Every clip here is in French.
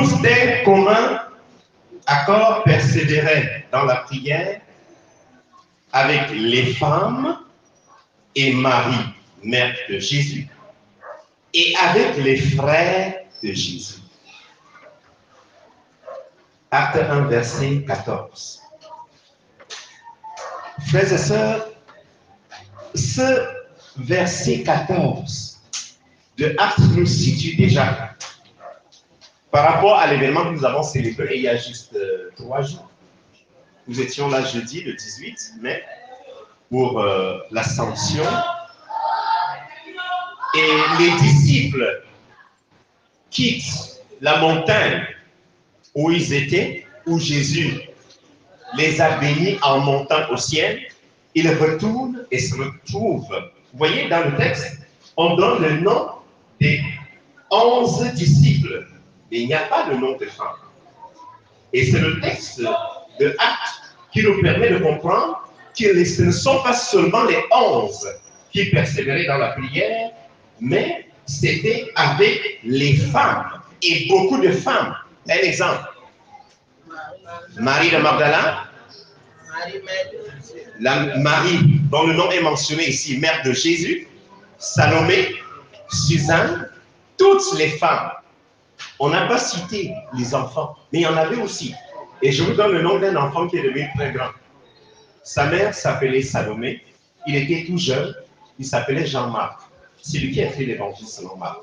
tous d'un commun accord persévéraient dans la prière avec les femmes et Marie, mère de Jésus, et avec les frères de Jésus. Acte 1, verset 14. Frères et sœurs, ce verset 14 de Acte nous situe déjà par rapport à l'événement que nous avons célébré il y a juste 3 jours. Nous étions là jeudi, le 18 mai, pour l'Ascension. Et les disciples quittent la montagne où ils étaient, où Jésus les a bénis en montant au ciel. Ils retournent et se retrouvent. Vous voyez, dans le texte, on donne le nom des 11 disciples, mais il n'y a pas de nom de femmes. Et c'est le texte de Actes qui nous permet de comprendre que ce ne sont pas seulement les 11 qui persévéraient dans la prière, mais c'était avec les femmes, et beaucoup de femmes. Un exemple. Marie de Magdala, Marie, dont le nom est mentionné ici, mère de Jésus, Salomé, Suzanne, toutes les femmes. On n'a pas cité les enfants, mais il y en avait aussi. Et je vous donne le nom d'un enfant qui est devenu très grand. Sa mère s'appelait Salomé, il était tout jeune, il s'appelait Jean-Marc. C'est lui qui a écrit l'évangile selon Marc.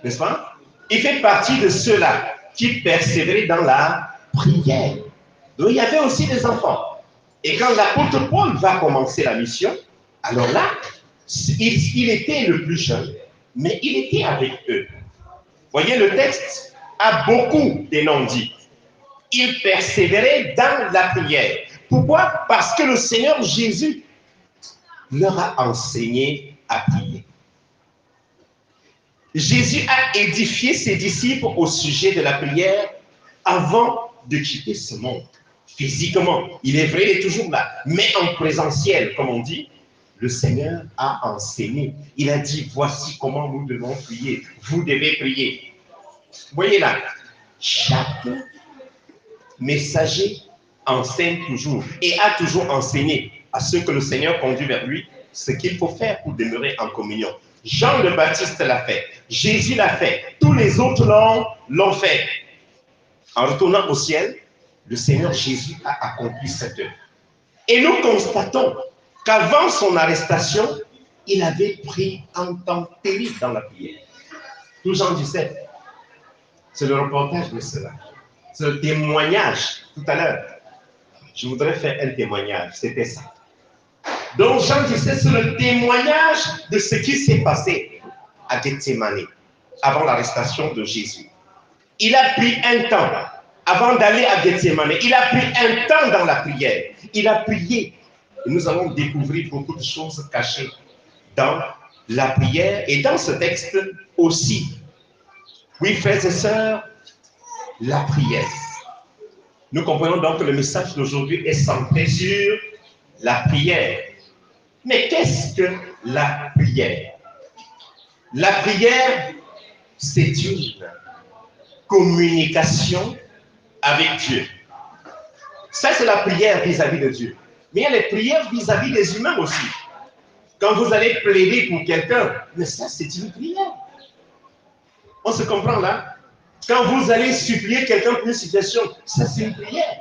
N'est-ce pas? Il fait partie de ceux-là qui persévéraient dans la prière. Donc il y avait aussi des enfants. Et quand l'apôtre Paul va commencer la mission, alors là, il était le plus jeune, mais il était avec eux. Voyez, le texte a beaucoup de noms dits. Il persévérait dans la prière. Pourquoi? Parce que le Seigneur Jésus leur a enseigné à prier. Jésus a édifié ses disciples au sujet de la prière avant de quitter ce monde. Physiquement, il est vrai, il est toujours là. Mais en présentiel, comme on dit, le Seigneur a enseigné. Il a dit, voici comment nous devons prier. Vous devez prier. Voyez là, chaque messager enseigne toujours et a toujours enseigné à ceux que le Seigneur conduit vers lui ce qu'il faut faire pour demeurer en communion. Jean le Baptiste l'a fait, Jésus l'a fait, tous les autres l'ont fait. En retournant au ciel, le Seigneur Jésus a accompli cette œuvre. Et nous constatons qu'avant son arrestation, il avait pris un temps terrible dans la prière. Tout Jean 17, c'est le reportage de cela. C'est le témoignage tout à l'heure. Je voudrais faire un témoignage, c'était ça. Donc Jean 17, c'est le témoignage de ce qui s'est passé à Gethsémani, avant l'arrestation de Jésus. Il a pris un temps, avant d'aller à Gethsémani, il a pris un temps dans la prière. Il a prié. Et nous allons découvrir beaucoup de choses cachées dans la prière et dans ce texte aussi. Oui, frères et sœurs, la prière. Nous comprenons donc que le message d'aujourd'hui est centré sur la prière. Mais qu'est-ce que la prière? La prière, c'est une communication avec Dieu. Ça, c'est la prière vis-à-vis de Dieu. Mais il y a les prières vis-à-vis des humains aussi. Quand vous allez plaider pour quelqu'un, mais ça, c'est une prière. On se comprend là? Quand vous allez supplier quelqu'un pour une situation, ça, c'est une prière.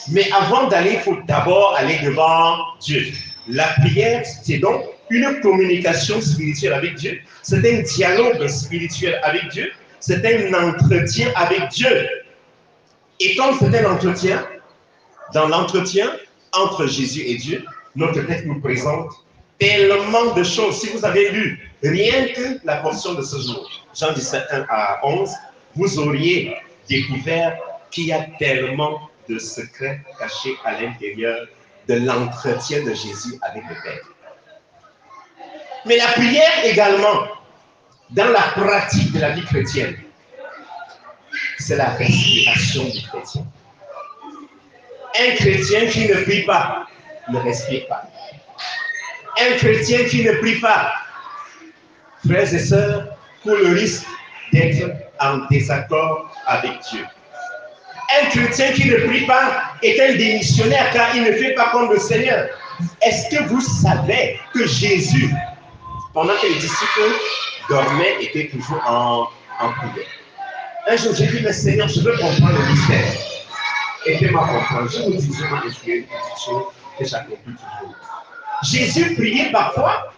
Mais avant d'aller, il faut d'abord aller devant Dieu. La prière, c'est donc une communication spirituelle avec Dieu. C'est un dialogue spirituel avec Dieu. C'est un entretien avec Dieu. Et comme c'est un entretien, dans l'entretien entre Jésus et Dieu, notre texte nous présente tellement de choses. Si vous avez lu rien que la portion de ce jour, Jean 17, 1 à 11, vous auriez découvert qu'il y a tellement de secrets cachés à l'intérieur de l'entretien de Jésus avec le Père. Mais la prière également, dans la pratique de la vie chrétienne, c'est la respiration du chrétien. Un chrétien qui ne prie pas, ne respire pas. Un chrétien qui ne prie pas, frères et sœurs, court le risque d'être en désaccord avec Dieu. Un chrétien qui ne prie pas est un démissionnaire car il ne fait pas comme le Seigneur. Est-ce que vous savez que Jésus, pendant que les disciples dormaient, était toujours en prière? Un jour, j'ai dit, mais Seigneur, je veux comprendre le mystère. Aidez-moi à comprendre. Je vous disais dans l'esprit une petite chose que j'accomplis toujours. Jésus priait parfois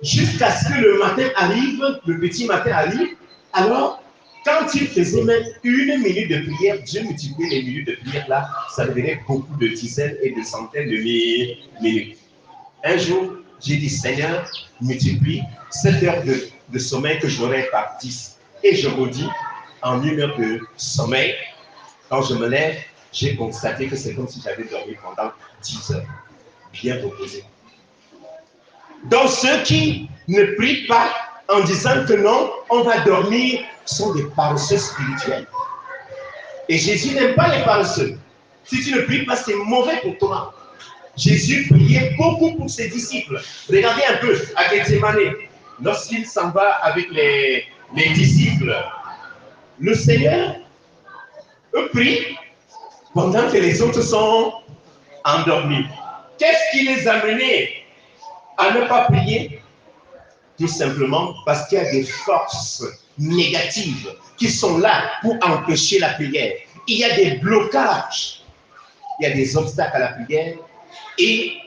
jusqu'à ce que le matin arrive, le petit matin arrive. Alors, quand il faisait même 1 minute de prière, Dieu multipliait les minutes de prière là, ça devenait beaucoup de dizaines et de centaines de minutes. Un jour, j'ai dit, Seigneur, multiplie cette heure de sommeil que j'aurais par 10. Et je vous dis, en 1 heure de sommeil, quand je me lève, j'ai constaté que c'est comme si j'avais dormi pendant 10 heures, bien reposé. Donc ceux qui ne prient pas en disant que non, on va dormir, sont des paresseux spirituels. Et Jésus n'aime pas les paresseux. Si tu ne pries pas, c'est mauvais pour toi. Jésus priait beaucoup pour ses disciples. Regardez un peu à Gethsémani, lorsqu'il s'en va avec les disciples, le Seigneur prie pendant que les autres sont endormis. Qu'est-ce qui les a menés à ne pas prier? Tout simplement parce qu'il y a des forces négatives qui sont là pour empêcher la prière. Il y a des blocages, il y a des obstacles à la prière et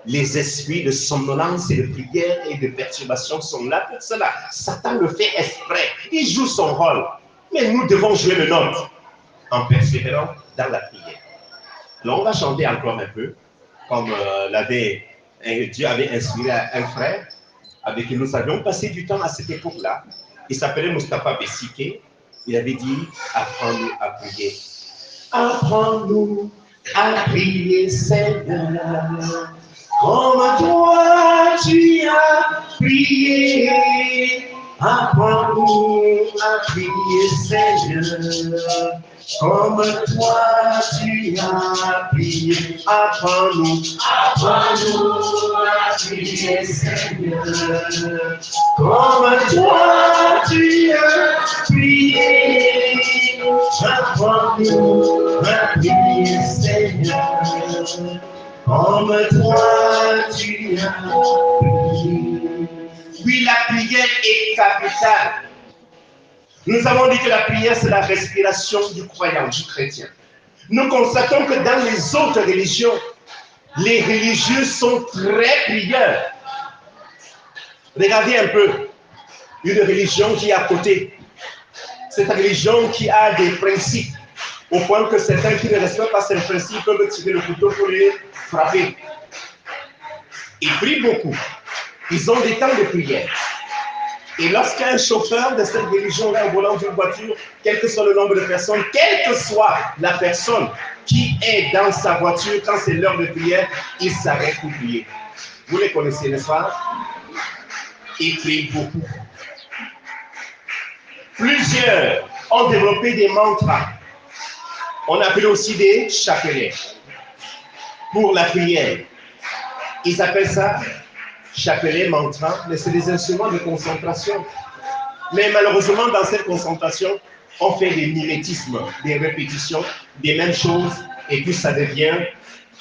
les esprits de somnolence et de prière et de perturbation sont là pour cela. Satan le fait exprès, il joue son rôle. Mais nous devons jouer le nôtre en persévérant dans la prière. Alors on va chanter encore un peu, comme Dieu avait inspiré un frère avec qui nous avions passé du temps à cette époque-là. Il s'appelait Mustapha Bessike. Il avait dit, apprends-nous à prier. Apprends-nous à prier, Seigneur, comme toi tu as prié. Apprends-nous à prier, Seigneur, comme toi tu as prié. Apprends-nous à prier, Seigneur, comme toi tu as prié. Apprends-nous à prier, Seigneur, comme toi tu as prié. Oui, la prière est capitale. Nous avons dit que la prière, c'est la respiration du croyant, du chrétien. Nous constatons que dans les autres religions, les religieux sont très prieurs. Regardez un peu une religion qui est à côté. Cette religion qui a des principes, au point que certains qui ne respectent pas ces principes peuvent tirer le couteau pour les frapper. Ils prient beaucoup. Ils ont des temps de prière. Et lorsqu'un chauffeur de cette religion-là au volant d'une voiture, quel que soit le nombre de personnes, quelle que soit la personne qui est dans sa voiture quand c'est l'heure de prière, il s'arrête pour prier. Vous les connaissez, n'est-ce pas? Ils prient beaucoup. Plusieurs ont développé des mantras. On appelle aussi des chapelets pour la prière. Ils appellent ça chapelet, mantra, mais c'est des instruments de concentration. Mais malheureusement, dans cette concentration, on fait des mimétismes, des répétitions, des mêmes choses, et puis ça devient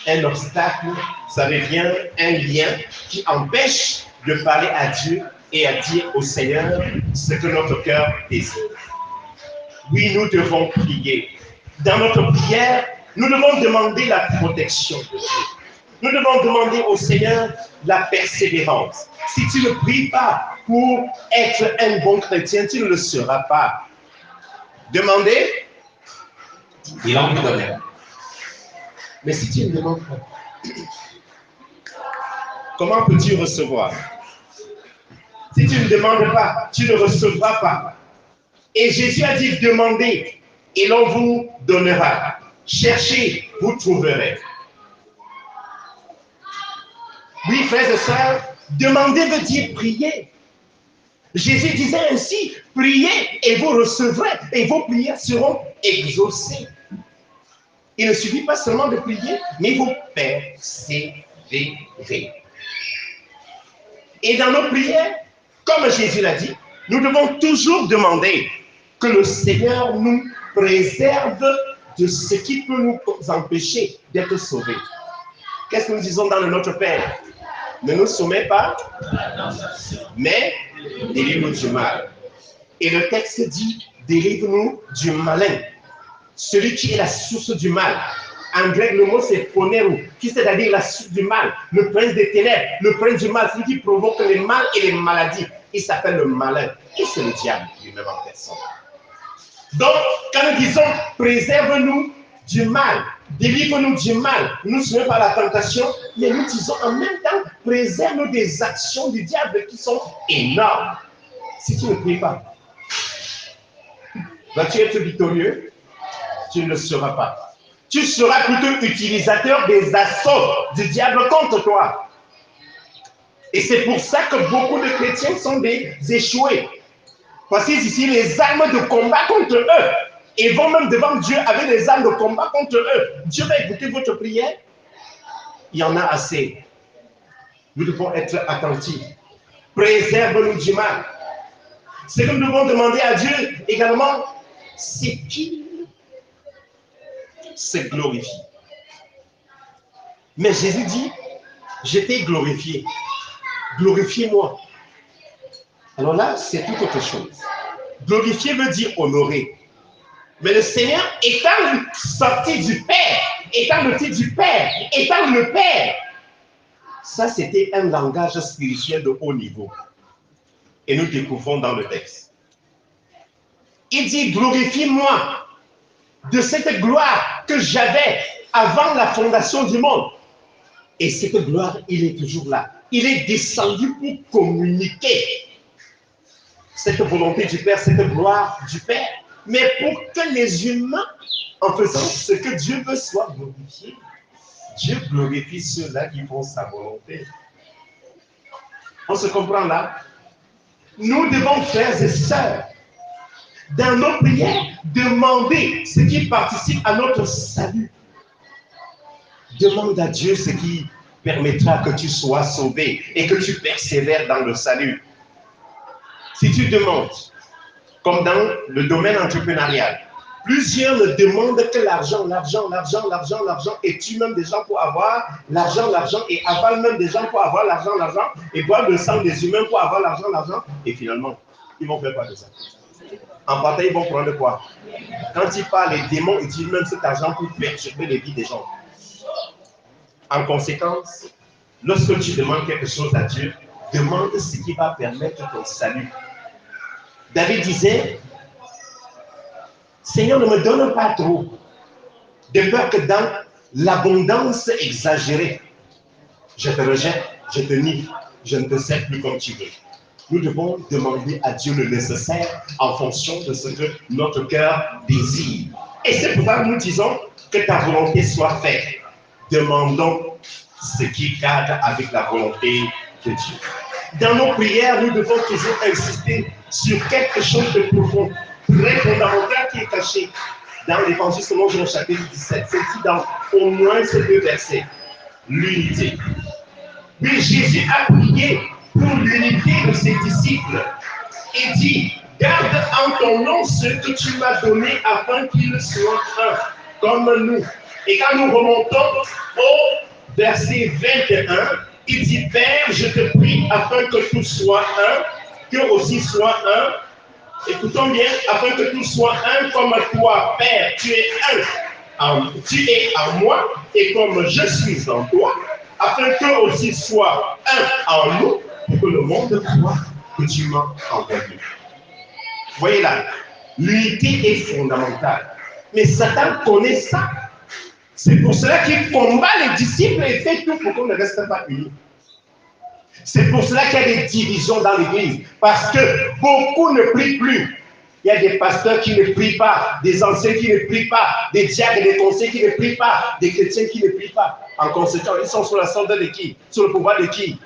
un obstacle, ça devient un lien qui empêche de parler à Dieu et à dire au Seigneur ce que notre cœur désire. Oui, nous devons prier. Dans notre prière, nous devons demander la protection de Dieu. Nous devons demander au Seigneur la persévérance. Si tu ne pries pas pour être un bon chrétien, tu ne le seras pas. Demandez, il en vous donnera. Mais si tu ne demandes pas, comment peux-tu recevoir? Si tu ne demandes pas, tu ne recevras pas. Et Jésus a dit, demandez, et l'on vous donnera. Cherchez, vous trouverez. Oui, frères et sœurs, demander veut dire prier. Jésus disait ainsi, priez et vous recevrez, et vos prières seront exaucées. Il ne suffit pas seulement de prier, mais vous persévérer. Et dans nos prières, comme Jésus l'a dit, Nous devons toujours demander que le Seigneur nous préserve de ce qui peut nous empêcher d'être sauvés. Qu'est-ce que nous disons dans le Notre Père? Ne nous soumets pas, mais délivre-nous du mal. Et le texte dit, délivre-nous du malin. Celui qui est la source du mal. En grec, le mot c'est phonéro, qui c'est-à-dire la source du mal, le prince des ténèbres, le prince du mal, celui qui provoque les mal et les maladies. Il s'appelle le malin. Et c'est le diable lui-même en personne. Donc, quand nous disons préserve-nous du mal, délivre-nous du mal, nous sommes par la tentation, mais nous disons en même temps préserve-nous des actions du diable qui sont énormes. Si tu ne pries pas, vas-tu être victorieux? Tu ne le seras pas. Tu seras plutôt utilisateur des assauts du diable contre toi. Et c'est pour ça que beaucoup de chrétiens sont des échoués. Parce qu'ils utilisent les armes de combat contre eux. Et vont même devant Dieu avec les armes de combat contre eux. Dieu va écouter votre prière. Il y en a assez. Nous devons être attentifs. Préserve-nous du mal. Ce que nous devons demander à Dieu également, c'est qu'il se glorifie. Mais Jésus dit, je t'ai glorifié. Glorifiez-moi. Alors là, c'est tout autre chose. Glorifier veut dire honorer. Mais le Seigneur, étant sorti du Père, étant le Fils du Père, étant le Père, ça c'était un langage spirituel de haut niveau. Et nous découvrons dans le texte. Il dit, glorifie-moi de cette gloire que j'avais avant la fondation du monde. Et cette gloire, il est toujours là. Il est descendu pour communiquer cette volonté du Père, cette gloire du Père. Mais pour que les humains, en faisant ce que Dieu veut, soient glorifiés, Dieu glorifie ceux-là qui font sa volonté. On se comprend là? Nous devons, frères et sœurs, dans nos prières, demander ce qui participe à notre salut. Demande à Dieu ce qui permettra que tu sois sauvé et que tu persévères dans le salut. Si tu demandes, comme dans le domaine entrepreneurial, plusieurs ne demandent que l'argent, l'argent, l'argent, l'argent, l'argent, et tuent même des gens pour avoir l'argent, l'argent, et avalent même des gens pour avoir l'argent, l'argent, et boivent le sang des humains pour avoir l'argent, l'argent, et finalement, ils vont faire quoi de ça? En partant, ils vont prendre quoi? Quand ils parlent, les démons utilisent même cet argent pour perturber les vies des gens. En conséquence, lorsque tu demandes quelque chose à Dieu, demande ce qui va permettre ton salut. David disait, Seigneur, ne me donne pas trop, de peur que dans l'abondance exagérée, je te rejette, je te nie, je ne te sers plus comme tu veux. Nous devons demander à Dieu le nécessaire en fonction de ce que notre cœur désire. Et c'est pourquoi nous disons que ta volonté soit faite. Demandons ce qui cadre avec la volonté de Dieu. Dans nos prières, nous devons toujours insister sur quelque chose de profond, très fondamental qui est caché dans l'évangile selon Jean chapitre 17. C'est dit dans au moins ces deux versets. L'unité. Oui, Jésus a prié pour l'unité de ses disciples et dit, garde en ton nom ce que tu m'as donné afin qu'ils soient un, comme nous. Et quand nous remontons au verset 21, il dit, Père, je te prie afin que tout soit un, que aussi soit un. Écoutons bien, afin que tout soit un comme toi, Père, tu es un. Tu es en moi et comme je suis en toi, afin que aussi soit un en nous, pour que le monde croit que tu m'as envoyé. Voyez là, l'unité est fondamentale. Mais Satan connaît ça. C'est pour cela qu'il combat les disciples et fait tout pour qu'on ne reste pas unis. C'est pour cela qu'il y a des divisions dans l'église. Parce que beaucoup ne prient plus. Il y a des pasteurs qui ne prient pas, des anciens qui ne prient pas, des diacres et des conseillers qui ne prient pas, des chrétiens qui ne prient pas. En conséquence, ils sont sous la solde de qui? Sous le pouvoir de qui?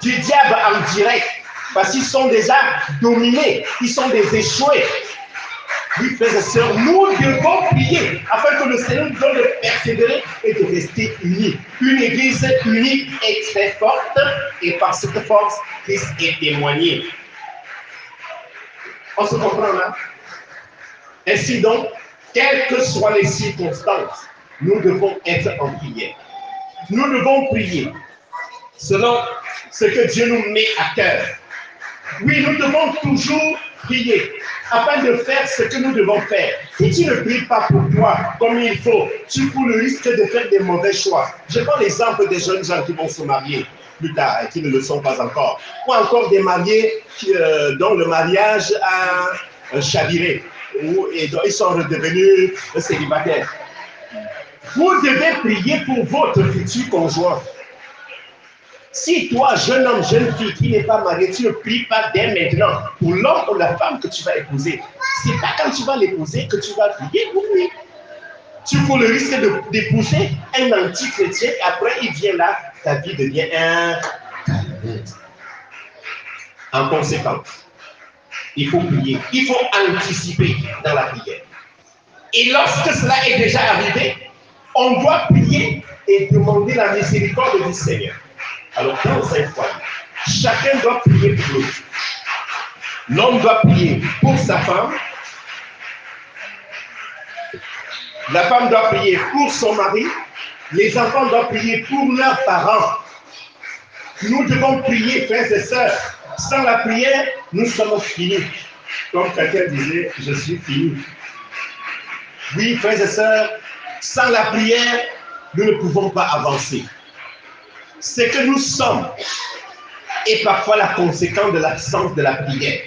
Du diable en direct. Parce qu'ils sont déjà dominés, ils sont des échoués. Oui, frères et sœurs, nous devons prier afin que le Seigneur nous donne de persévérer et de rester unis. Une église unie est très forte et par cette force, Christ est témoigné. On se comprend là? Ainsi donc, quelles que soient les circonstances, nous devons être en prière. Nous devons prier selon ce que Dieu nous met à cœur. Oui, nous devons toujours prier afin de faire ce que nous devons faire. Si tu ne pries pas pour toi comme il faut, tu cours le risque de faire des mauvais choix. Je prends l'exemple des jeunes gens qui vont se marier plus tard et qui ne le sont pas encore. Ou encore des mariés dont le mariage a chaviré et dont ils sont redevenus célibataires. Vous devez prier pour votre futur conjoint. Si toi, jeune homme, jeune fille qui n'est pas marié, tu ne pries pas dès maintenant pour l'homme ou la femme que tu vas épouser, c'est pas quand tu vas l'épouser que tu vas prier pour lui. Tu cours le risque d'épouser un anti-chrétien et après il vient là, ta vie devient un... En conséquence, il faut prier, il faut anticiper dans la prière. Et lorsque cela est déjà arrivé, on doit prier et demander la miséricorde du Seigneur. Alors, dans un foyer, chacun doit prier pour l'autre. L'homme doit prier pour sa femme. La femme doit prier pour son mari. Les enfants doivent prier pour leurs parents. Nous devons prier, frères et sœurs. Sans la prière, nous sommes finis. Comme quelqu'un disait, je suis fini. Oui, frères et sœurs, sans la prière, nous ne pouvons pas avancer. Ce que nous sommes est parfois la conséquence de l'absence de la prière.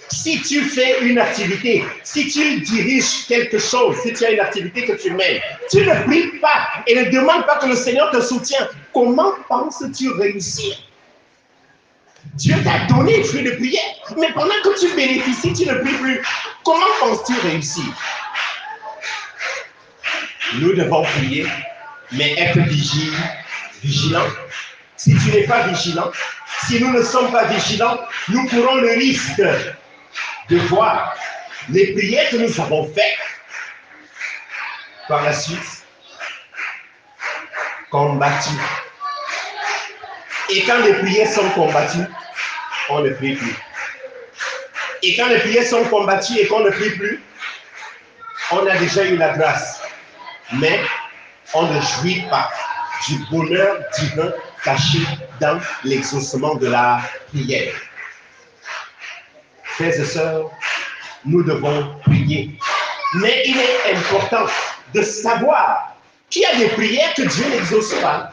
Si tu fais une activité, si tu diriges quelque chose, si tu as une activité que tu mènes, tu ne pries pas et ne demandes pas que le Seigneur te soutienne. Comment penses-tu réussir? Dieu t'a donné une fruit de prière, mais pendant que tu bénéficies, tu ne pries plus. Comment penses-tu réussir? Nous devons prier, mais être vigilant. Si tu n'es pas vigilant, si nous ne sommes pas vigilants, nous courons le risque de voir les prières que nous avons faites par la suite combattues. Et quand les prières sont combattues, on ne prie plus. Et quand les prières sont combattues et qu'on ne prie plus, on a déjà eu la grâce. Mais on ne jouit pas du bonheur divin caché dans l'exaucement de la prière. Frères et sœurs, nous devons prier. Mais il est important de savoir qu'il y a des prières que Dieu n'exauce pas.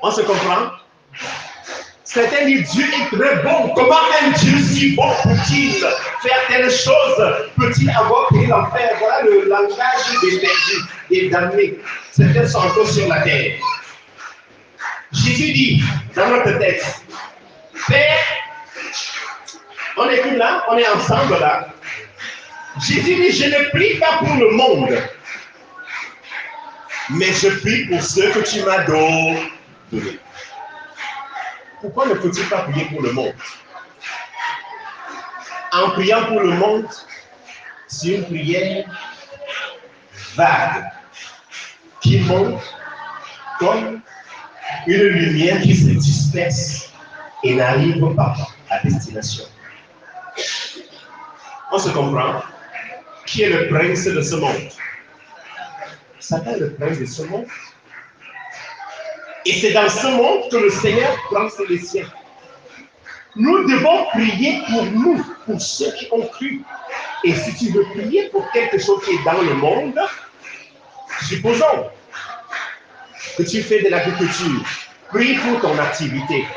On se comprend? Certains disent Dieu est très bon. Comment un Dieu si bon peut-il faire telle chose? Peut-il avoir créé l'enfer? Voilà le langage des perdus, des damnés. Certains sont encore sur la terre. Jésus dit dans notre texte, Père, on est plus là, on est ensemble là. Jésus dit, je ne prie pas pour le monde, mais je prie pour ceux que tu m'as donné. Pourquoi ne faut-il pas prier pour le monde? En priant pour le monde, c'est une prière vague qui monte comme une lumière qui se disperse et n'arrive pas à destination. On se comprend? Qui est le prince de ce monde? Satan est le prince de ce monde. Et c'est dans ce monde que le Seigneur prend les siens. Nous devons prier pour nous, pour ceux qui ont cru. Et si tu veux prier pour quelque chose qui est dans le monde, supposons que tu fais de l'agriculture, prie pour ton activité.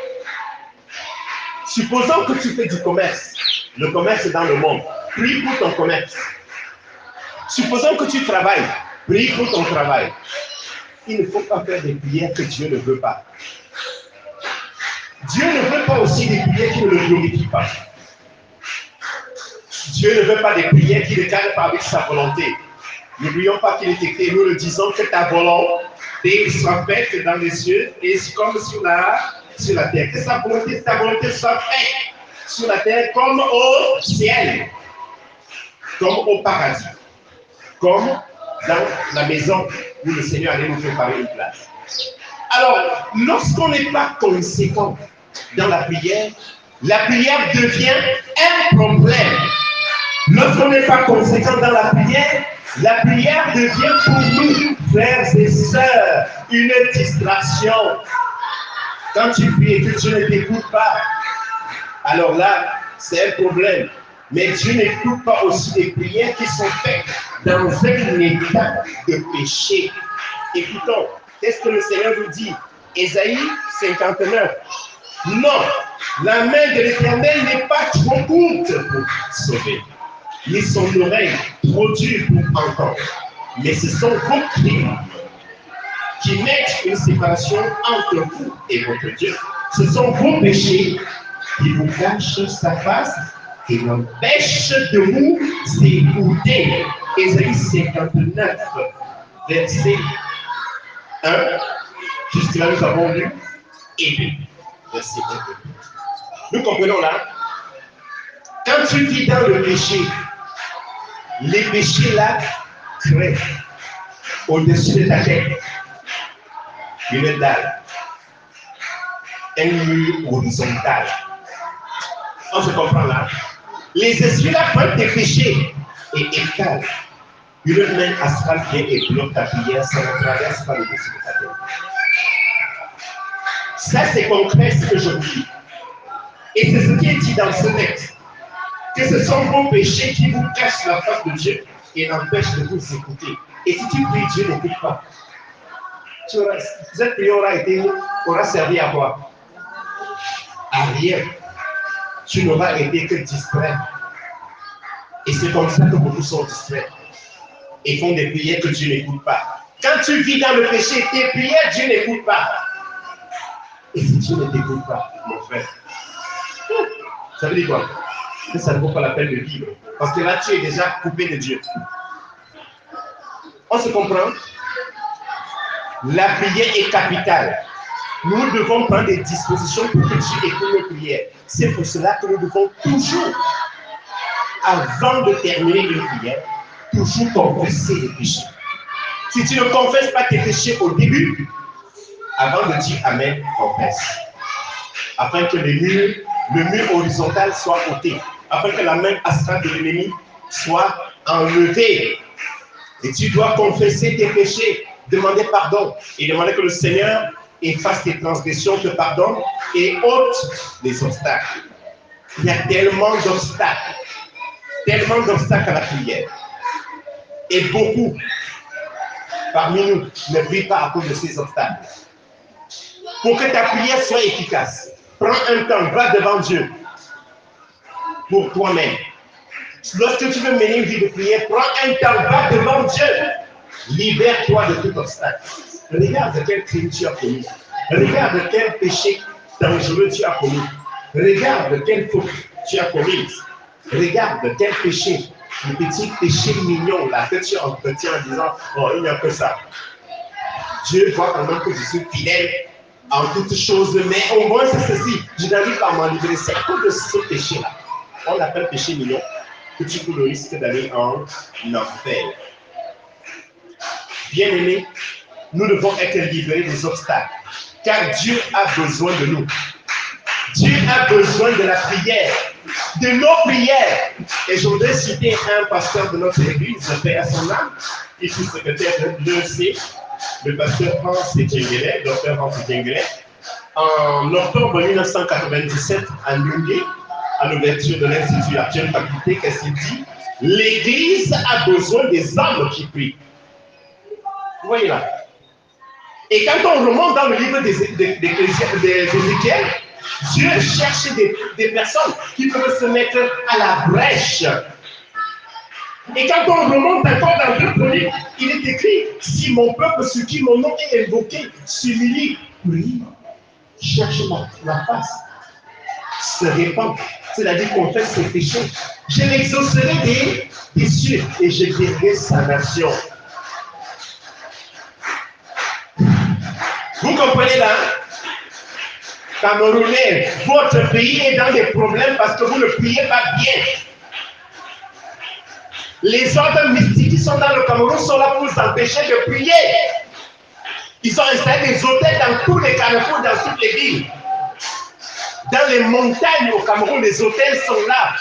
Supposons que tu fais du commerce. Le commerce est dans le monde. Prie pour ton commerce. Supposons que tu travailles. Prie pour ton travail. Il ne faut pas faire des prières que Dieu ne veut pas. Dieu ne veut pas aussi des prières qui ne le glorifient pas. Dieu ne veut pas des prières qui ne cadrent pas avec sa volonté. N'oublions pas qu'il est écrit, nous le disons, que ta volonté soit faite dans les cieux et comme sur la terre. Que ta volonté soit faite sur la terre comme au ciel, comme au paradis, comme dans la maison où le Seigneur allait nous préparer une place. Alors, lorsqu'on n'est pas conséquent dans la prière, La prière devient un problème. Lorsqu'on n'est pas conséquent dans la prière devient pour nous, frères et sœurs, une distraction. Quand tu pries et que Dieu ne t'écoute pas, alors là, c'est un problème. Mais Dieu n'écoute pas aussi les prières qui sont faites dans un état de péché. Écoutons, qu'est-ce que le Seigneur nous dit? Ésaïe 59. Non, la main de l'Éternel n'est pas trop courte pour sauver, ni son oreille trop dure pour entendre. Mais ce sont vos crimes qui mettent une séparation entre vous et votre Dieu. Ce sont vos péchés qui vous cachent sa face et l'empêchent de vous écouter. Ésaïe 59, verset 1. Jusque-là, nous avons lu et lu. Verset 1. Nous comprenons là. Quand tu vis dans le péché, les péchés là créent au-dessus de ta tête une dalle, un mur horizontal. On se comprend là. Les esprits là prennent tes péchés et étalent une main astrale vient et bloque ta prière, ça ne traverse pas le dessus de ta tête. Ça c'est concret ce que je vous dis. Et c'est ce qui est dit dans ce texte. Que ce sont vos péchés qui vous cachent la face de Dieu et l'empêchent de vous écouter. Et si tu pries, Dieu n'écoute pas. Cette prière aura servi à quoi? À rien. Tu n'auras été que distrait. Et c'est comme ça que beaucoup sont distraits. Et font des prières que Dieu n'écoute pas. Quand tu vis dans le péché, tes prières, Dieu n'écoute pas. Et si Dieu ne t'écoute pas, mon frère, ça veut dire quoi? Que ça ne vaut pas la peine de vivre. Parce que là, tu es déjà coupé de Dieu. On se comprend? La prière est capitale. Nous devons prendre des dispositions pour que Dieu écoute nos prières. C'est pour cela que nous devons toujours, avant de terminer une prière, toujours confesser les péchés. Si tu ne confesses pas tes péchés au début, avant de dire Amen, confesse. Afin que le mur horizontal soit ôté. Afin que la main astrale de l'ennemi soit enlevée. Et tu dois confesser tes péchés, demander pardon et demander que le Seigneur efface tes transgressions, te pardonne et ôte les obstacles. Il y a tellement d'obstacles à la prière. Et beaucoup parmi nous ne prient pas à cause de ces obstacles. Pour que ta prière soit efficace, prends un temps, va devant Dieu pour toi-même. Lorsque tu veux mener une vie de prière, prends un temps, va devant Dieu. Libère-toi de tout obstacle. Regarde quel crime tu as commis. Regarde quel péché dangereux tu as commis. Regarde quelle faute tu as commise. Regarde quel péché, le petit péché mignon là que tu entretiens en disant oh, il n'y a que ça. Dieu voit quand même que je suis fidèle en toutes choses, mais au moins c'est ceci. Je n'arrive pas à m'en libérer. C'est à cause de ce péché-là. On l'appelle péché mignon, que tu cours le risque d'aller en enfer. Bien-aimés, nous devons être libérés des obstacles, car Dieu a besoin de nous. Dieu a besoin de la prière, de nos prières. Et je voudrais citer un pasteur de notre église, paix à son âme, qui fut secrétaire de l'EC, le pasteur Hans Etiengele, docteur Hans Etiengele, en octobre 1997 à Lungé, à l'ouverture de l'Institut Actuelle Faculté, qu'est-ce qu'il dit? L'église a besoin des hommes qui prient. Vous voyez là. Et quand on remonte dans le livre d'Ézéchiel, Dieu cherche des personnes qui peuvent se mettre à la brèche. Et quand on remonte encore dans le Chroniques, il est écrit, si mon peuple sur qui mon nom est invoqué s'humilie, prie, cherche ma face, se répand, c'est-à-dire confesse ses péchés. Je l'exaucerai des cieux et je guérirai sa nation. Vous comprenez là? Camerounais, votre pays est dans des problèmes parce que vous ne priez pas bien. Les ordres mystiques qui sont dans le Cameroun sont là pour vous empêcher de prier. Ils ont installé des hôtels dans tous les carrefours, dans toutes les villes. Dans les montagnes au Cameroun, les hôtels sont là.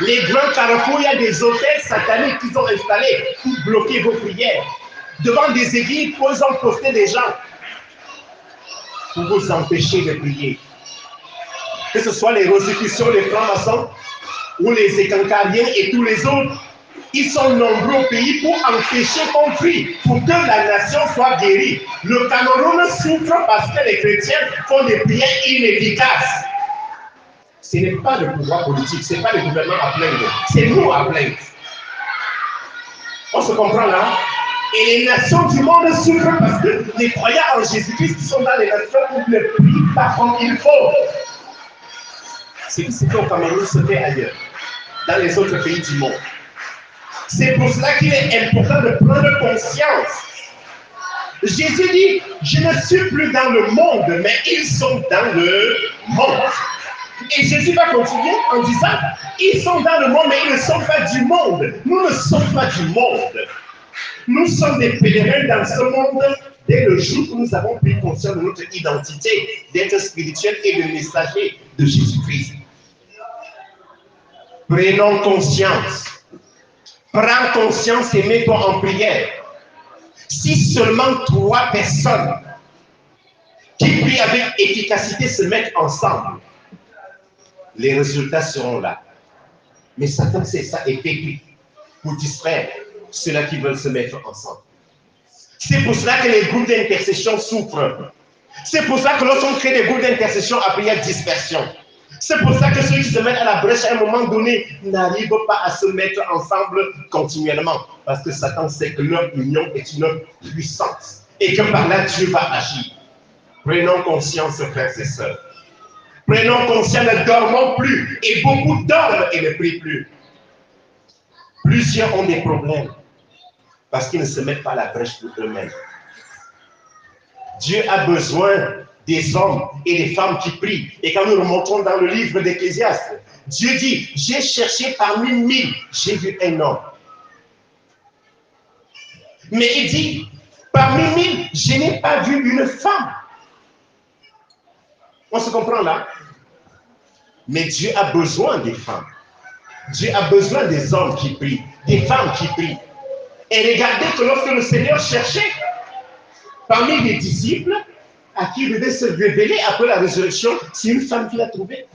Les grands carrefours, il y a des hôtels sataniques qu'ils ont installés pour bloquer vos prières. Devant des églises, ils ont posté des gens pour vous empêcher de prier. Que ce soit les Rosicruciens, les francs-maçons, ou les écancariens et tous les autres, ils sont nombreux au pays pour empêcher qu'on prie, pour que la nation soit guérie. Le Cameroun souffre parce que les chrétiens font des prières inefficaces. Ce n'est pas le pouvoir politique, ce n'est pas le gouvernement à plaindre, c'est nous à plaindre. On se comprend là? Et les nations du monde souffrent parce que les croyants en Jésus-Christ qui sont dans les nations ne prient pas comme il faut. Ce qui se fait au Cameroun se fait ailleurs, dans les autres pays du monde. C'est pour cela qu'il est important de prendre conscience. Jésus dit, je ne suis plus dans le monde, mais ils sont dans le monde. Et Jésus va continuer en disant, ils sont dans le monde, mais ils ne sont pas du monde. Nous ne sommes pas du monde. Nous sommes des pèlerins dans ce monde dès le jour où nous avons pris conscience de notre identité d'être spirituel et de messager de Jésus-Christ. Prenons conscience. Prends conscience et mets-toi en prière. Si seulement 3 personnes qui prient avec efficacité se mettent ensemble, les résultats seront là. Mais Satan, c'est ça, est fait pour distraire ceux-là qui veulent se mettre ensemble. C'est pour cela que les groupes d'intercession souffrent. C'est pour ça que lorsqu'on crée des groupes d'intercession, après il y a dispersion. C'est pour ça que ceux qui se mettent à la brèche à un moment donné n'arrivent pas à se mettre ensemble continuellement. Parce que Satan sait que leur union est une puissance. Et que par là, Dieu va agir. Prenons conscience, frères et sœurs. Prenons conscience, ne dormons plus. Et beaucoup dorment et ne prient plus. Plusieurs ont des problèmes. Parce qu'ils ne se mettent pas à la brèche pour eux-mêmes. Dieu a besoin des hommes et des femmes qui prient. Et quand nous remontons dans le livre d'Ecclésiaste, Dieu dit, j'ai cherché parmi 1000, j'ai vu un homme. Mais il dit, parmi 1000, je n'ai pas vu une femme. On se comprend là? Mais Dieu a besoin des femmes. Dieu a besoin des hommes qui prient, des femmes qui prient. Et regardez que lorsque le Seigneur cherchait, parmi les disciples, à qui il devait se révéler après la résurrection, c'est une femme qu'il a trouvée.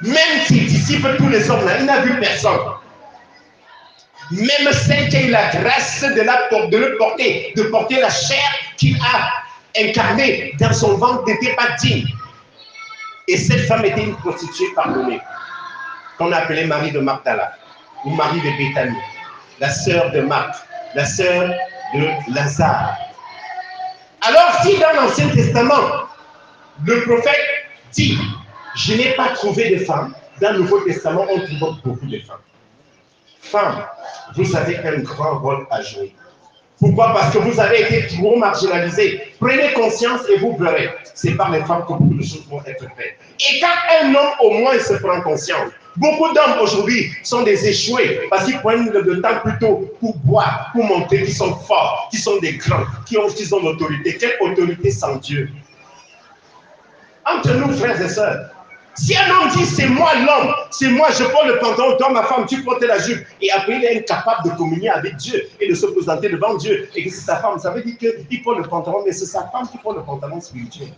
Même ses disciples, tous les hommes là, il n'a vu personne. Même celle qui a eu la grâce de porter la chair qu'il a incarnée dans son ventre n'était pas digne. Et cette femme était une prostituée pardonnée, qu'on appelait Marie de Magdala, ou Marie de Béthanie, la sœur de Marthe, la sœur de Lazare. Alors, si dans l'Ancien Testament, le prophète dit, je n'ai pas trouvé de femmes, dans le Nouveau Testament, on trouve beaucoup de femmes. Femmes, vous avez un grand rôle à jouer. Pourquoi? Parce que vous avez été trop marginalisés. Prenez conscience et vous verrez. C'est par les femmes que beaucoup de choses vont être faites. Et quand un homme au moins se prend conscience, beaucoup d'hommes aujourd'hui sont des échoués parce qu'ils prennent le temps plutôt pour boire, pour montrer qu'ils sont forts, qu'ils sont des grands, qu'ils ont l'autorité. Quelle autorité sans Dieu? Entre nous, frères et sœurs, si un homme dit c'est moi l'homme, c'est moi, je porte le pantalon, toi ma femme, tu portes la jupe, et après il est incapable de communier avec Dieu et de se présenter devant Dieu, et que c'est sa femme, ça veut dire qu'il porte le pantalon, mais c'est sa femme qui porte le pantalon spirituel.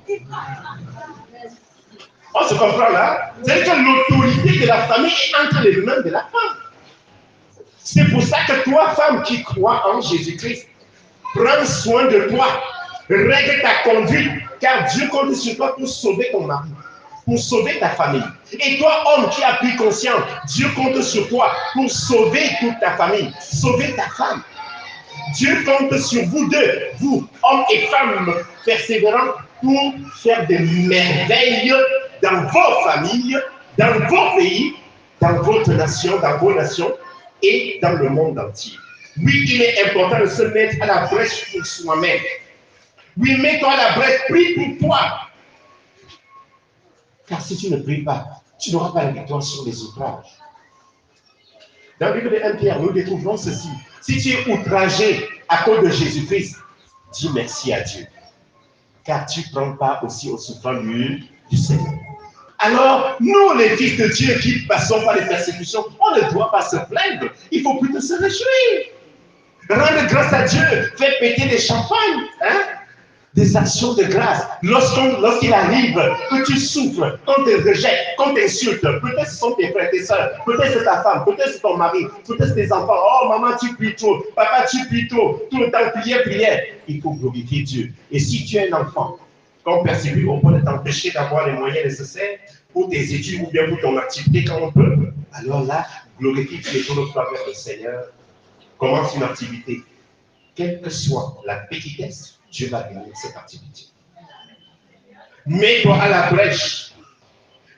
On se comprend là? C'est-à-dire que l'autorité de la famille est entre les mains de la femme. C'est pour ça que toi, femme qui crois en Jésus-Christ, prends soin de toi, règle ta conduite, car Dieu compte sur toi pour sauver ton mari, pour sauver ta famille. Et toi, homme qui as pris conscience, Dieu compte sur toi pour sauver toute ta famille, sauver ta femme. Dieu compte sur vous deux, vous, hommes et femmes persévérants, pour faire des merveilles dans vos familles, dans vos pays, dans votre nation, dans vos nations et dans le monde entier. Oui, il est important de se mettre à la brèche pour soi-même. Oui, mets-toi à la brèche, prie pour toi. Car si tu ne pries pas, tu n'auras pas la victoire sur les outrages. Dans le livre de 1 Pierre, nous découvrons ceci. Si tu es outragé à cause de Jésus-Christ, dis merci à Dieu. car tu prends part aussi au souffrant du Seigneur. Alors, nous, les fils de Dieu qui passons par les persécutions, on ne doit pas se plaindre. Il faut plutôt se réjouir. Rendre grâce à Dieu, faire péter des champagnes, hein? Des actions de grâce. Lorsqu'il arrive que tu souffres, qu'on te rejette, qu'on t'insulte, peut-être ce sont tes frères, tes soeurs, peut-être c'est ta femme, peut-être c'est ton mari, peut-être c'est tes enfants. Oh, maman, tu pries trop, papa, tu pries trop, tout le temps, prière. Il faut glorifier Dieu. Et si tu es un enfant, qu'on persécute au point de t'empêcher d'avoir les moyens nécessaires pour tes études ou bien pour ton activité quand on peut, alors là, glorifie Dieu et tourne toi vers le Seigneur. Commence une activité. Quelle que soit la petitesse, Dieu va bénir cette activité. Mets-toi à la brèche.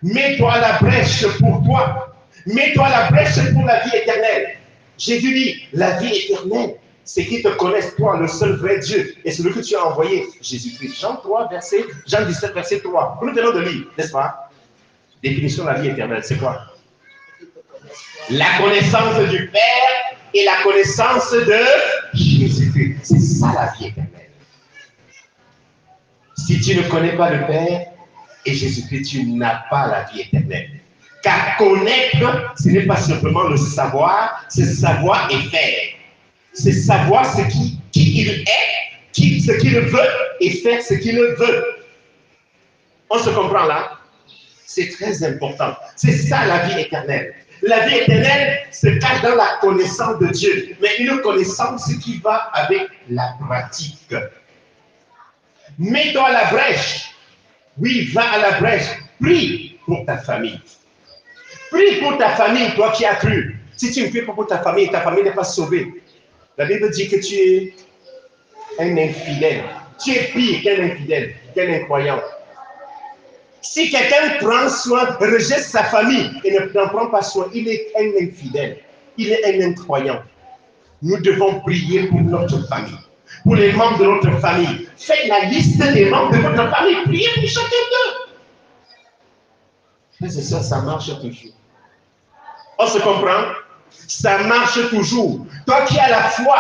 Mets-toi à la brèche pour toi. Mets-toi à la brèche pour la vie éternelle. Jésus dit, la vie éternelle, c'est qu'ils te connaissent, toi, le seul vrai Dieu, et celui que tu as envoyé, Jésus-Christ. Jean 17, verset 3. Nous venons de lire, n'est-ce pas? Définition de la vie éternelle, c'est quoi? La connaissance du Père et la connaissance de Jésus-Christ. C'est ça la vie éternelle. Si tu ne connais pas le Père et Jésus-Christ, tu n'as pas la vie éternelle. Car connaître, ce n'est pas simplement le savoir, c'est savoir et faire. C'est savoir ce qui il est, ce qu'il veut et faire ce qu'il veut. On se comprend là? C'est très important. C'est ça la vie éternelle. La vie éternelle se cache dans la connaissance de Dieu, mais une connaissance qui va avec la pratique. Mets-toi à la brèche. Oui, va à la brèche. Prie pour ta famille. Prie pour ta famille, toi qui as cru. Si tu ne pries pas pour ta famille n'est pas sauvée. La Bible dit que tu es un infidèle. Tu es pire qu'un infidèle, qu'un incroyant. Si quelqu'un prend soin, rejette sa famille et n'en prend pas soin, il est un infidèle. Il est un incroyant. Nous devons prier pour notre famille, pour les membres de notre famille. Faites la liste des membres de votre famille. Priez pour chacun d'eux. Frères et sœurs, ça marche toujours. On se comprend? Ça marche toujours. Toi qui as la foi,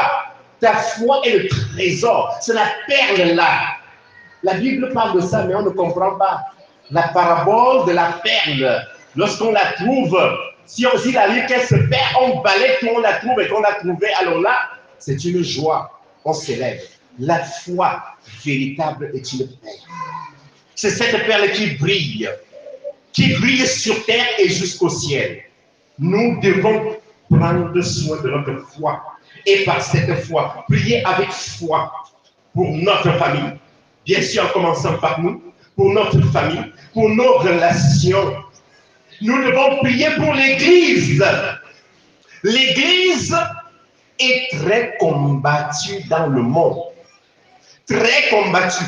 ta foi est le trésor. C'est la perle là. La Bible parle de ça, mais on ne comprend pas. La parabole de la perle, lorsqu'on la trouve, si la lit qu'elle se perd, on balaye tout, on la trouve et qu'on l'a trouvée, alors là, c'est une joie, on s'élève. La foi véritable est une perle. C'est cette perle qui brille sur terre et jusqu'au ciel. Nous devons prendre soin de notre foi et par cette foi, prier avec foi pour notre famille, bien sûr en commençant par nous, pour notre famille, pour nos relations. Nous devons prier pour l'Église. L'Église est très combattue dans le monde. Très combattue.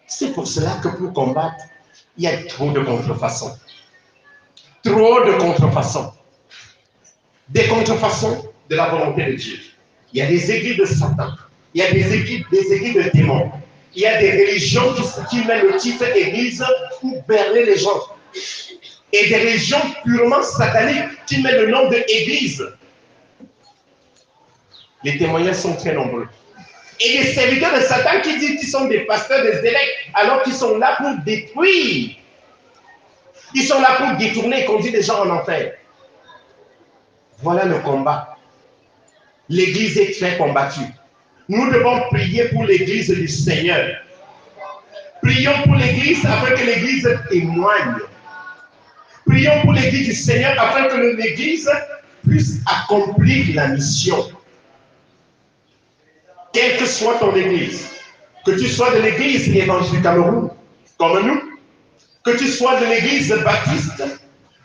C'est pour cela que pour combattre, il y a trop de contrefaçons. Trop de contrefaçons. Des contrefaçons de la volonté de Dieu. Il y a des églises de Satan. Il y a des églises de démons. Il y a des religions qui mettent le titre église pour berner les gens. Et des religions purement sataniques qui mettent le nom de église. Les témoignages sont très nombreux. Et des serviteurs de Satan qui disent qu'ils sont des pasteurs, des évêques, alors qu'ils sont là pour détruire. Ils sont là pour détourner et conduire les gens en enfer. Voilà le combat. L'église est très combattue. Nous devons prier pour l'église du Seigneur. Prions pour l'église afin que l'église témoigne. Prions pour l'église du Seigneur afin que l'église puisse accomplir la mission. Quelle que soit ton église, que tu sois de l'église évangélique Cameroun, comme nous, que tu sois de l'église baptiste,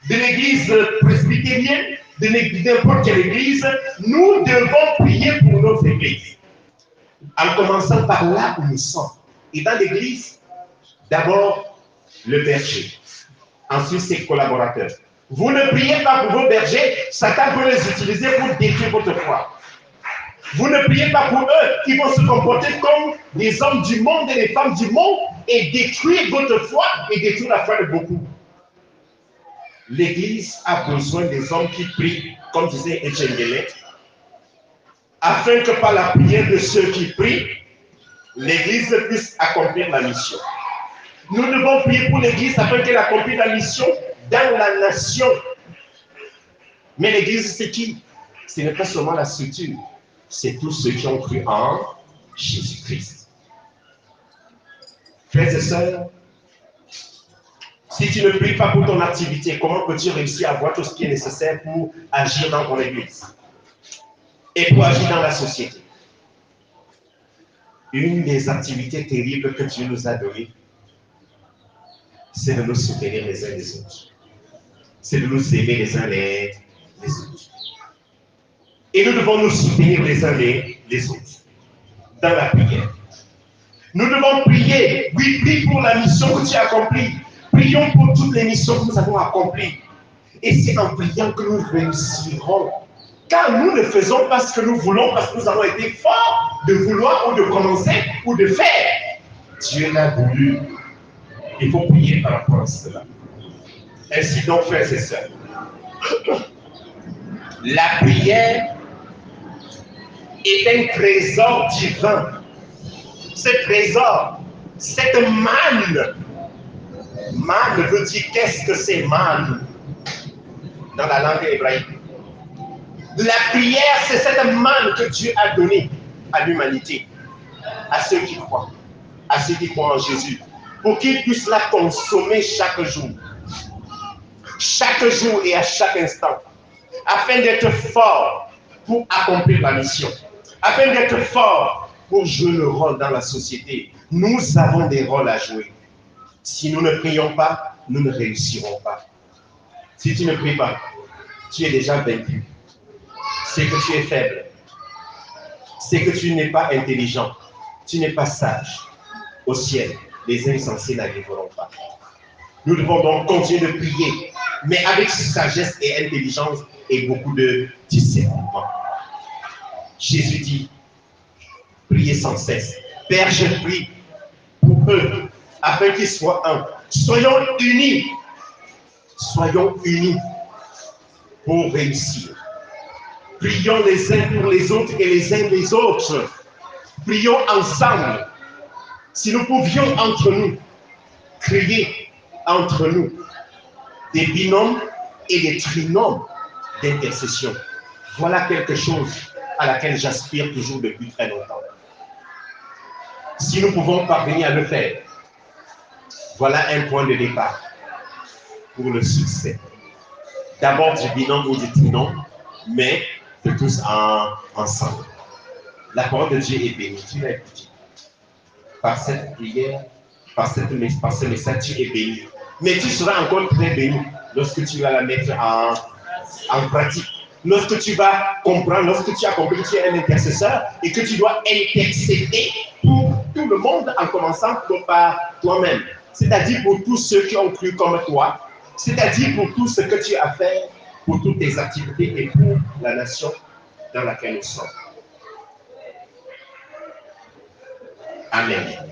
de l'église presbytérienne, de n'importe quelle église, nous devons prier pour notre église. En commençant par là où nous sommes. Et dans l'église, d'abord, le berger. Ensuite, ses collaborateurs. Vous ne priez pas pour vos bergers, Satan peut les utiliser pour détruire votre foi. Vous ne priez pas pour eux, qui vont se comporter comme des hommes du monde et des femmes du monde et détruire votre foi et détruire la foi de beaucoup. L'église a besoin des hommes qui prient, comme disait Etienne Guémet, afin que par la prière de ceux qui prient, l'Église puisse accomplir la mission. Nous devons prier pour l'Église afin qu'elle accomplisse la mission dans la nation. Mais l'Église, c'est qui? Ce n'est pas seulement la structure, c'est tous ceux qui ont cru en Jésus-Christ. Frères et sœurs, si tu ne pries pas pour ton activité, comment peux-tu réussir à voir tout ce qui est nécessaire pour agir dans ton Église et pour agir dans la société? Une des activités terribles que Dieu nous a données, c'est de nous soutenir les uns les autres. C'est de nous aimer les uns les autres. Et nous devons nous soutenir les uns les autres dans la prière. Nous devons prier. Oui, prie pour la mission que tu as accomplie. Prions pour toutes les missions que nous avons accomplies. Et c'est en priant que nous réussirons. Car nous ne faisons pas ce que nous voulons parce que nous avons été forts de vouloir ou de commencer ou de faire. Dieu l'a voulu. Il faut prier par rapport à cela. Ainsi donc, frères et sœurs, la prière est un trésor divin. Ce trésor, cette manne. Manne veut dire qu'est-ce que c'est manne dans la langue hébraïque. La prière, c'est cette manne que Dieu a donnée à l'humanité, à ceux qui croient en Jésus, pour qu'ils puissent la consommer chaque jour et à chaque instant, afin d'être forts pour accomplir la mission, afin d'être forts pour jouer le rôle dans la société. Nous avons des rôles à jouer. Si nous ne prions pas, nous ne réussirons pas. Si tu ne pries pas, tu es déjà vaincu. C'est que tu es faible. C'est que tu n'es pas intelligent. Tu n'es pas sage. Au ciel, les insensés n'arriveront pas. Nous devons donc continuer de prier, mais avec sagesse et intelligence et beaucoup de discernement. Jésus dit, priez sans cesse. Père, je prie pour eux, afin qu'ils soient un. Soyons unis. Soyons unis pour réussir. Prions les uns pour les autres et les uns les autres. Prions ensemble. Si nous pouvions entre nous créer entre nous des binômes et des trinômes d'intercession. Voilà quelque chose à laquelle j'aspire toujours depuis très longtemps. Si nous pouvons parvenir à le faire, voilà un point de départ pour le succès. D'abord du binôme ou du trinôme, mais de tous ensemble. La parole de Dieu est bénie. Tu l'as écouté. Par cette prière, par ce message, tu es béni. Mais tu seras encore très béni lorsque tu vas la mettre en pratique. Lorsque tu vas comprendre, lorsque tu as compris que tu es un intercesseur et que tu dois intercéder pour tout le monde en commençant par toi-même. C'est-à-dire pour tous ceux qui ont cru comme toi. C'est-à-dire pour tout ce que tu as fait, pour toutes tes activités et pour la nation dans laquelle nous sommes. Amen.